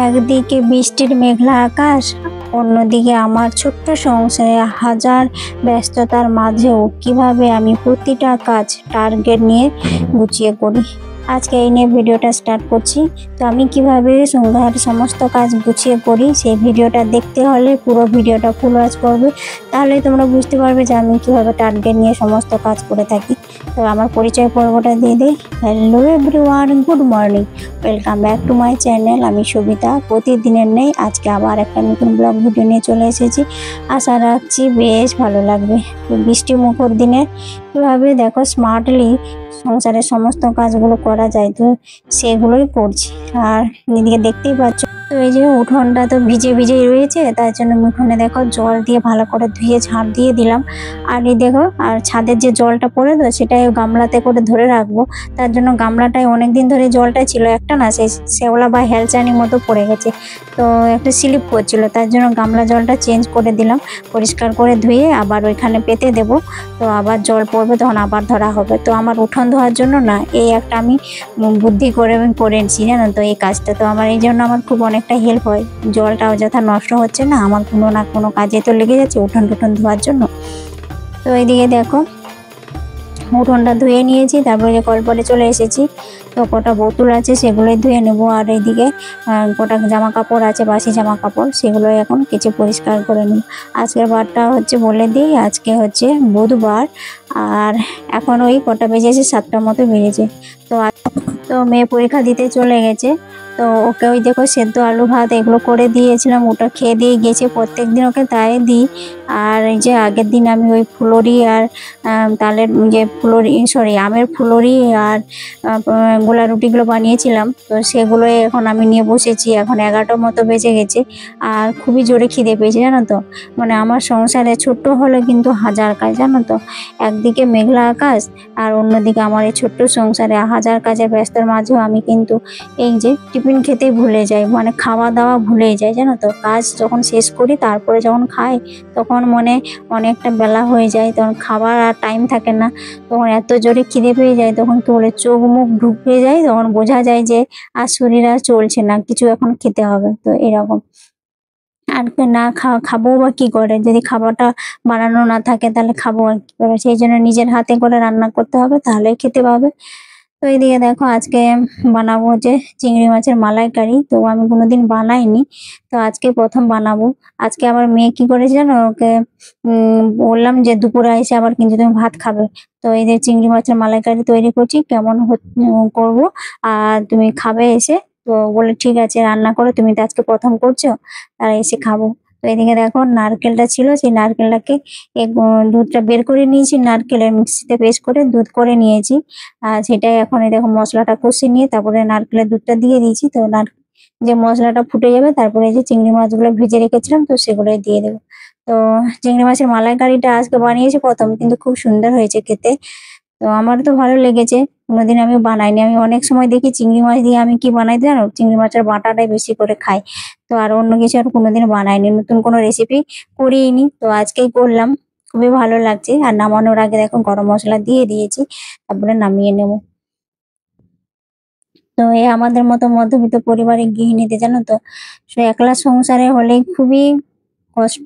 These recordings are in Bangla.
একদিকে বৃষ্টির মেঘলা আকাশ, অন্যদিকে আমার ছোট্ট সংসারে হাজার ব্যস্ততার মাঝেও কিভাবে আমি প্রতিটা কাজ টার্গেট নিয়ে গুছিয়ে করি। আজকে এই নিয়ে ভিডিওটা স্টার্ট করছি। তো আমি কিভাবে সংসারের সমস্ত কাজ গুছিয়ে করি সেই ভিডিওটা দেখতে হলে পুরো ভিডিওটা ফুল ওয়াচ করবে, তাহলে তোমরা বুঝতে পারবে যে আমি কিভাবে টার্গেট নিয়ে সমস্ত কাজ করে থাকি। তো আমার পরিচয় পর্বটা দিয়ে দিই। Hello everyone, good morning, welcome back to my channel. আমি সবিতা। প্রতিদিনের নেই আজকে আবার একটা নতুন ব্লগ ভিডিও নিয়ে চলে এসেছি। আশা রাখছি বেশ ভালো লাগবে। বৃষ্টি মুখর দিনে কীভাবে দেখো স্মার্টলি সংসারের সমস্ত কাজগুলো করা যায়, তো সেগুলোই করছি। আর এদিকে দেখতেই পাচ্ছ, তো এই যে উঠোনটা তো ভিজে ভিজেই রয়েছে, তার জন্য উঠোনে দেখো জল দিয়ে ভালো করে ধুয়ে ঝাঁট দিয়ে দিলাম। আর এই দেখো, আর ছাদের যে জলটা পড়ে তো সেটাই গামলাতে করে ধরে রাখবো। তার জন্য গামলাটায় অনেকদিন ধরে জলটা ছিল, একটা না সেই শ্যাওলা বা হেলচানির মতো পড়ে গেছে, তো একটা স্লিপ করছিল, তার জন্য গামলা জলটা চেঞ্জ করে দিলাম। পরিষ্কার করে ধুয়ে আবার ওইখানে পেতে দেব, তো আবার জল পড়বে তখন আবার ধরা হবে। তো আমার উঠোন ধোয়ার জন্য না এই একটা আমি বুদ্ধি করে করেছি, জানো তো এই কাজটা। তো আমার এই জন্য আমার খুব অনেকটা হেল্প হয়, জলটা অযথা নষ্ট হচ্ছে না, আমার কোনো না কোনো কাজে তো লেগে যাচ্ছে উঠোন টুঠোন ধোয়ার জন্য। তো এইদিকে দেখো উঠোনটা ধুয়ে নিয়েছি, তারপরে যে কলপরে চলে এসেছি। তো কটা বোতল আছে সেগুলোই ধুয়ে নেব। আর এইদিকে কটা জামা কাপড় আছে, বাসি জামা কাপড়, সেগুলোই এখন কিছু পরিষ্কার করে নেব। আজকের বারটা হচ্ছে বলে দিই, আজকে হচ্ছে বুধবার। আর এখন ওই কটা বেজেছে, 7টার মতো বেজেছে। তো মেয়ে পরীক্ষা দিতে চলে গেছে, তো ওকে ওই দেখো সেদ্ধ আলু ভাত এগুলো করে দিয়েছিলাম, ওটা খেয়ে দিয়ে গেছে। প্রত্যেক দিন ওকে তাই দিই। আর এই যে আগের দিন আমি ওই ফুলরি আর তালের যে আমের ফুলরি আর গোলা রুটিগুলো বানিয়েছিলাম, তো সেগুলোই এখন আমি নিয়ে বসেছি। এখন 11টার মতো বেজে গেছে, আর খুবই জোরে খিদে পেয়েছে, জানো তো। মানে আমার সংসারে ছোট্ট হলে কিন্তু হাজার কাজ, জানো তো। একদিকে মেঘলা আকাশ, আর অন্যদিকে আমার এই ছোট্ট সংসারে হাজার কাজের ব্যস্তার মাঝেও আমি কিন্তু এই যে টিফিন খেতেই ভুলে যাই, মানে খাওয়া দাওয়া ভুলে যাই, জানো তো। কাজ যখন শেষ করি তারপরে যখন খাই তখন মনে অনেকটা বেলা হয়ে যায়, তখন খাবার আর টাইম থাকে না। তখন এত জোরে খিদে পেয়ে যায়, তখন কি বলে চোখ মুখ ঢুকে যায়, তখন বোঝা যায় যে আর শরীর আর চলছে না, কিছু এখন খেতে হবে। তো এরকম আর না খাবো বা কি করে, যদি খাবারটা বানানো না থাকে তাহলে খাবো আর কি করে। সেই জন্য নিজের হাতে করে রান্না করতে হবে, তাহলে খেতে পাবে। তো এইদিকে দেখো আজকে বানাবো যে চিংড়ি মাছের মালাইকারি। তো আমি কোনোদিন বানাইনি, তো আজকে প্রথম বানাবো। আজকে আমার মেয়ে কি করেছে জানো, ওকে বললাম যে দুপুরে এসে আবার কিন্তু তুমি ভাত খাবে। তো এই যে চিংড়ি মাছের মালাইকারি তৈরি করছি, কেমন করবো আর তুমি খাবে এসে। তো বলে ঠিক আছে রান্না করো, তুমি তো আজকে প্রথম করছো, আর এসে খাবো। তো এদিকে দেখো নারকেলটা ছিল, সেই নারকেলটাকে দুধটা বের করে নিয়েছি, নারকেলের মিক্সিতে পেস্ট করে দুধ করে নিয়েছি। আর সেটাই এখন এই দেখো মশলাটা কষিয়ে নিয়ে তারপরে নারকেলের দুধটা দিয়ে দিয়েছি। তো যে মশলাটা ফুটে যাবে, তারপরে এই যে চিংড়ি মাছগুলো ভেজে রেখেছিলাম তো সেগুলোই দিয়ে দেবো। তো চিংড়ি মাছের মালাইকারিটা আজকে বানিয়েছি প্রথম, কিন্তু খুব সুন্দর হয়েছে খেতে। তো আমার তো ভালো লেগেছে, কোনোদিন আমি বানাইনি। আমি অনেক সময় দেখি চিংড়ি মাছ দিয়ে আমি কি বানাই জানো, চিংড়ি মাছের বাটাটাই বেশি করে খাই। তো আর অন্য কিছু আর কোনোদিন বানাইনি, নতুন কোনো রেসিপি করিনি। তো আজকেই করলাম, খুবই ভালো লাগছে। আর নামানোর আগে দেখো গরম মশলা দিয়ে দিয়েছি, তারপরে নামিয়ে নেব। তো এই আমাদের মতো মধ্যবিত্ত পরিবারের গৃহিণীদের, জানো তো, সে একলা সংসারে হলেই খুবই কষ্ট।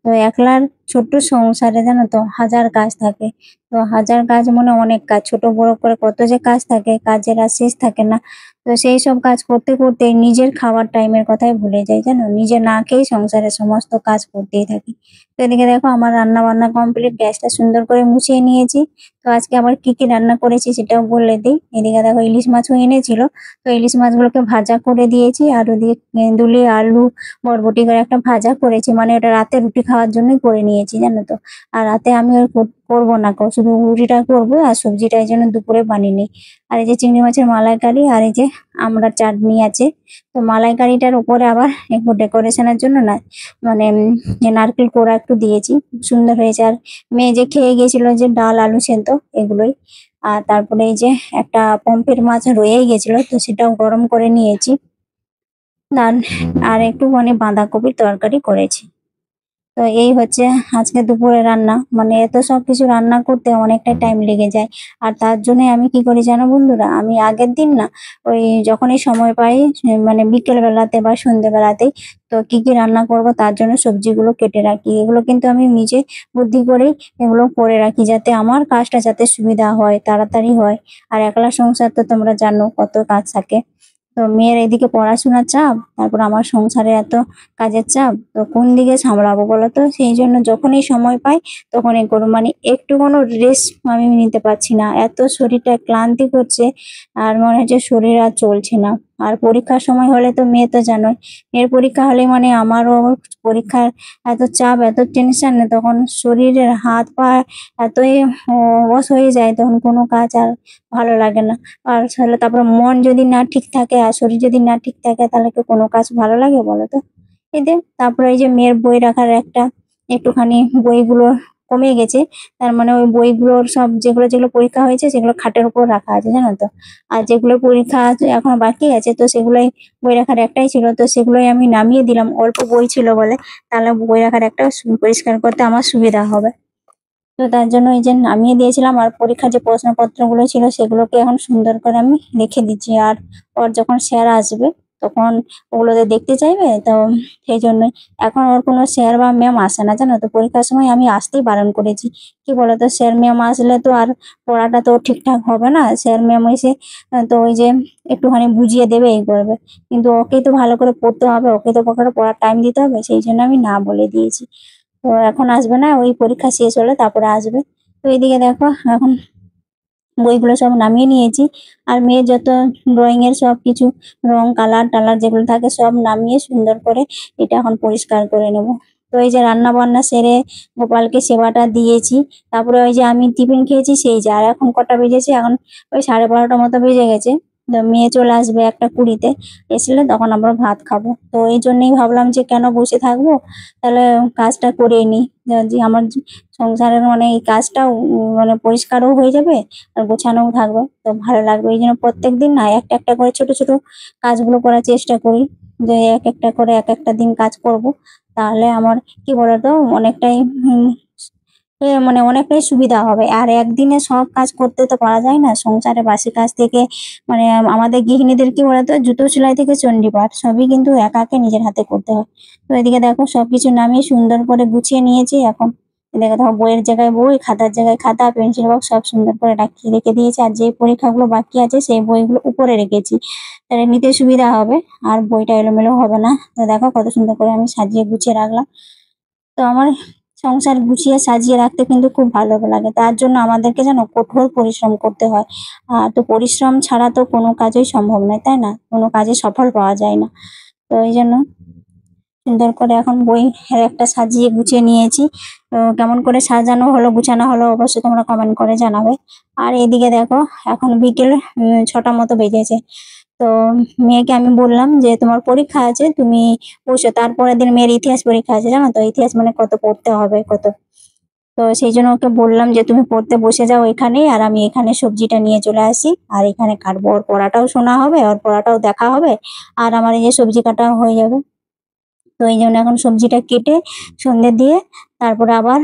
তো একলার ছোট্ট সংসারে জানো তো হাজার কাজ থাকে। তো হাজার কাজ মানে অনেক কাজ, ছোট বড় করে কত যে কাজ থাকে, কাজের আর শেষ থাকে না। তো সেই সব কাজ করতে করতে নিজের খাওয়ার টাইমের কথাই ভুলে যাই, জানো। নিজে না খেয়েই সংসারের সমস্ত কাজ করতেই থাকি। তো এদিকে দেখো আমার রান্না বান্না কমপ্লিট, গ্যাসটা সুন্দর করে মুছিয়ে নিয়েছি। তো আজকে আবার কি কি রান্না করেছি সেটাও বলে দিই। এদিকে দেখো ইলিশ মাছও এনেছিল, তো ইলিশ মাছগুলোকে ভাজা করে দিয়েছি। আর ওদিকে দুলি আলু বরবটি করে একটা ভাজা করেছি, মানে ওটা রাতে রুটি খাওয়ার জন্যই করে নিয়েছি, জানো তো। আর রাতে আমি আর করবো না, শুধু রুটিটা করবো, আর সবজিটা এই জন্য দুপুরে বানিয়ে নিই। আর এই যে চিংড়ি মাছের মালাইকারি, আর এই যে আমড়ার চাটনি আছে। তো মালাইকারিটার উপরে আবার একটু ডেকোরেশনের জন্য না, মানে নারকেল কোড়া একটু দিয়েছি, খুব সুন্দর হয়েছে। আর মেয়ে যে খেয়ে গেছিল যে ডাল আলু সেদ্ধ এগুলোই। আর তারপরে এই যে একটা পম্পের মাছ রয়েই গেছিল, তো সেটাও গরম করে নিয়েছি। আর আর একটু মানে বাঁধাকপির তরকারি করেছি। তো এই হচ্ছে আজকে দুপুরে রান্না। মানে এত সব কিছু রান্না করতে অনেকটা টাইম লেগে যায়। আর তার জন্য আমি কি করি জানো বন্ধুরা, আমি আগের দিন না ওই যখনই সময় পাই মানে বিকেল বেলাতে বা সন্ধ্যে বেলাতেই তো কি কি রান্না করব তার জন্য সবজিগুলো কেটে রাখি। এগুলো কিন্তু আমি নিজে বুদ্ধি করেই এগুলো করে রাখি, যাতে আমার কাজটা যাতে সুবিধা হয়, তাড়াতাড়ি হয়। আর একলা সংসার তো তোমরা জানো কত কাজ থাকে। তো মেয়ের এদিকে পড়াশোনার চাপ, তারপর আমার সংসারে এত কাজের চাপ, তো কোন দিকে সামলাবো বলো তো? সেই জন্য যখনই সময় পাই তখনই করো, মানে একটু কোনো রেস্ট আমি নিতে পারছি না, এত শরীরটা ক্লান্তি করছে। আর মনে হচ্ছে শরীর আর চলছে না। আর পরীক্ষার সময় হলে তো মেয়ে তো জানোই, মেয়ের পরীক্ষা হলে মানে আমারও পরীক্ষার এত চাপ, এত টেনশন, তখন শরীরের হাত পা এতই অবশ হয়ে যায়, তখন কোনো কাজ আর ভালো লাগে না। আর তাহলে তারপর মন যদি না ঠিক থাকে আর শরীর যদি না ঠিক থাকে তাহলে কি কোনো কাজ ভালো লাগে বলো তো? তারপরে এই যে মেয়ের বই রাখার একটা একটুখানি বইগুলো কমে গেছে। তার মানে ওই বইগুলোর সব যেগুলো যেগুলো পরীক্ষা হয়েছে সেগুলো খাটের উপর রাখা আছে জানো তো। আর যেগুলো পরীক্ষা এখন বাকি আছে তো সেগুলোই বই রাখার একটাই ছিল, তো সেগুলোই আমি নামিয়ে দিলাম, অল্প বই ছিল বলে। তাহলে বই রাখার একটা পরিষ্কার করতে আমার সুবিধা হবে। তো তার জন্য এই যে নামিয়ে দিয়েছিলাম। আর পরীক্ষার যে প্রশ্নপত্রগুলো ছিল সেগুলোকে এখন সুন্দর করে আমি রেখে দিচ্ছি। আর ওর যখন স্যার আসবে তখন ওগুলোতে দেখতে চাইবে, তো সেই জন্যই এখন ওর কোনো স্যার বা ম্যাম আসে না জানো তো। পরীক্ষার সময় আমি আসতেই বারণ করেছি। কি বলতো, স্যার ম্যাম আসলে তো আর পড়াটা তো ঠিকঠাক হবে না। স্যার ম্যাম এসে তো ওই যে একটুখানি বুঝিয়ে দেবে, এই করবে, কিন্তু ওকেই তো ভালো করে পড়তে হবে, ওকে তো পড়ার টাইম দিতে হবে। সেই জন্য আমি না বলে দিয়েছি। তো এখন আসবে না, ওই পরীক্ষা শেষ হলে তারপরে আসবে। তো এইদিকে দেখো এখন বইগুলো সব নামিয়ে নিয়েছি। আর মেয়ের যত ড্রয়িং এর সব কিছু রং কালার টালার যেগুলো থাকে সব নামিয়ে সুন্দর করে এটা এখন পরিষ্কার করে নেব। তো এই যে রান্না বান্না সেরে গোপালকে সেবাটা দিয়েছি। তারপরে ওই যে আমি টিফিন খেয়েছি সেই যে। আর এখন কটা বেজেছে, এখন ওই 12:30 মতো বেজে গেছে। তো মেয়ে চলে আসবে 1টা 20-তে, এসলে তখন আমরা ভাত খাবো। তো এই জন্যই ভাবলাম যে কেন বসে থাকবো, তাহলে কাজটা করে নিই। যে আমার সংসারের মানে এই কাজটাও মানে পরিষ্কারও হয়ে যাবে আর গোছানোও থাকবে, তো ভালো লাগবে। এই জন্য প্রত্যেকদিন না একটা একটা করে ছোট ছোট কাজগুলো করার চেষ্টা করি, যে এক একটা করে এক একটা দিন কাজ করব। তাহলে আমার কি বলতো অনেকটাই মানে অনেকটাই সুবিধা হবে। আর একদিনে সব কাজ করতে তো পারা যায় না, সংসারে বাসি কাজ থেকে মানে আমাদের গৃহিণীদের কি বলতো জুতো সেলাই থেকে চণ্ডীপাঠ সবই কিন্তু একা একা নিজের হাতে করতে হয়। তো এদিকে দেখো সবকিছু নামিয়ে সুন্দর করে গুছিয়ে নিয়েছি। এখন এদিকে দেখো বইয়ের জায়গায় বই, খাতার জায়গায় খাতা, পেন্সিল বক্স সব সুন্দর করে রেখে দিয়েছি। আর যে পরীক্ষাগুলো বাকি আছে সেই বইগুলো উপরে রেখেছি, তাহলে নিতে সুবিধা হবে আর বইটা এলোমেলো হবে না। তো দেখো কত সুন্দর করে আমি সাজিয়ে গুছিয়ে রাখলাম। তো আমার সংসার গুছিয়ে সাজিয়ে রাখতে কিন্তু খুব ভালো লাগে। তার জন্য আমাদেরকে যেন কঠোর পরিশ্রম করতে হয়। তো পরিশ্রম ছাড়া তো কোনো কাজই সম্ভব নয়, তাই না? কোনো কাজে সফল পাওয়া যায় না। তো এই জন্য সুন্দর করে এখন বই একটা সাজিয়ে গুছিয়ে নিয়েছি। তো কেমন করে সাজানো হলো গুছানো হলো অবশ্যই তোমরা কমেন্ট করে জানাবে। আর এদিকে দেখো এখন বিকেল 6টা মতো বেজেছে। তো মেয়েকে আমি বললাম যে তোমার পরীক্ষা আছে, তুমি বসো। তারপরের দিন মেয়ের ইতিহাস পরীক্ষা আছে জানো তো। ইতিহাস মানে কত পড়তে হবে কত। তো সেই জন্য ওকে বললাম যে তুমি পড়তে বসে যাও এখানেই, আর আমি এখানে সবজিটা নিয়ে চলে আসি আর এখানে কাটবো। ওর পড়াটাও শোনা হবে, ওর পড়াটাও দেখা হবে, আর আমার এই যে সবজি কাটাও হয়ে যাবে। তো এই জন্য এখন সবজিটা কেটে সন্ধে দিয়ে তারপরে আবার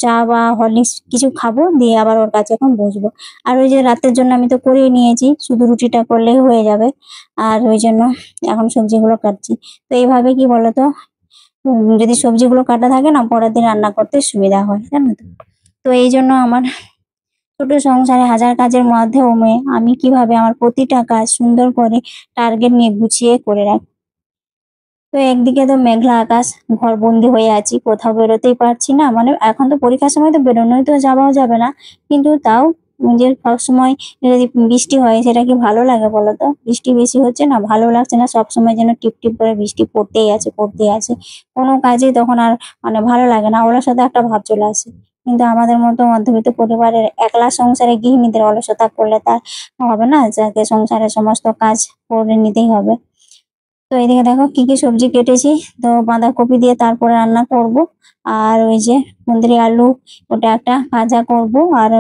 চা বা হরলিক্স কিছু খাবো, দিয়ে আবার ওর কাছে এখন বসবো। আর ওই যে রাতের জন্য আমি তো করেই নিয়েছি, শুধু রুটিটা করলেই হয়ে যাবে। আর ওই জন্য এখন সবজিগুলো কাটছি। তো এইভাবে কি বলতো, যদি সবজিগুলো কাটা থাকে না পরের দিন রান্না করতে সুবিধা হয় জানো তো। তো এই জন্য আমার ছোট সংসারে হাজার কাজের মধ্যেও আমি কিভাবে আমার প্রতিটা কাজ সুন্দর করে টার্গেট নিয়ে গুছিয়ে করে রাখি। তো একদিকে তো মেঘলা আকাশ, ঘরবন্দি হয়ে আছি, কোথাও বেরোতেই পারছি না। মানে এখন তো পরীক্ষার সময় তো বেরোনোই তো যাওয়াও যাবে না, কিন্তু তাও যে সবসময় যদি বৃষ্টি হয় সেটা কি ভালো লাগে বলো তো? বৃষ্টি বেশি হচ্ছে না, ভালো লাগছে না, সবসময় যেন টিপ টিপ করে বৃষ্টি পড়তেই আছে পড়তেই আছে। কোনো কাজে তখন আর মানে ভালো লাগে না, অলসতা একটা ভাব চলে আসে। কিন্তু আমাদের মতো মধ্যবিত্ত পরিবারের একলা সংসারে গৃহিণীদের অলসতা করলে তার হবে না, যাকে সংসারের সমস্ত কাজ করে নিতেই হবে। তো এদিকে দেখো কি কি সবজি কেটেছি। তো বাঁধাকপি দিয়ে তারপরে রান্না করব। আর ওই যে কুঁদরি আলু, ওটা একটা ভাজা করব। আর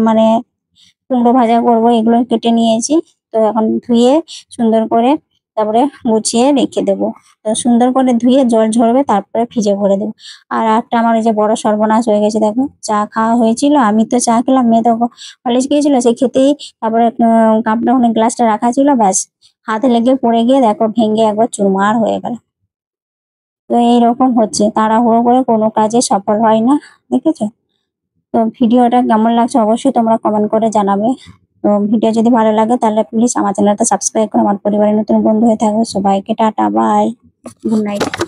মানে কুমড়ো ভাজা করব, এগুলো কেটে নিয়েছি। তো এখন ধুয়ে সুন্দর করে তারপরে গুছিয়ে রেখে দেবো। তো সুন্দর করে ধুয়ে জল ঝরবে, তারপরে ফ্রিজে ভরে দেবো। আর একটা আমার এই যে বড় সর্বনাশ হয়ে গেছে, দেখো চা খাওয়া হয়েছিল, আমি তো চা খেলাম, মেয়ে তো কলেজ গিয়েছিল, সে খেতেই তারপরে কাপটা ওখানে গ্লাসটা রাখা ছিল, ব্যাস হাতে লেগে পড়ে গিয়ে দেখো ভেঙে একবার চুরমার হয়ে গেল। তো এইরকম হচ্ছে, তাড়াহুড়ো করে কোনো কাজে সফল হয় না, দেখেছো? তো ভিডিওটা কেমন লাগছে অবশ্যই তোমরা কমেন্ট করে জানাবে। তো ভিডিও যদি ভালো লাগে তাহলে প্লিজ আমার চ্যানেলটা সাবস্ক্রাইব করে আমার পরিবারের নতুন বন্ধু হয়ে থাকবে। সবাইকে টাটা, বাই, গুড নাইট।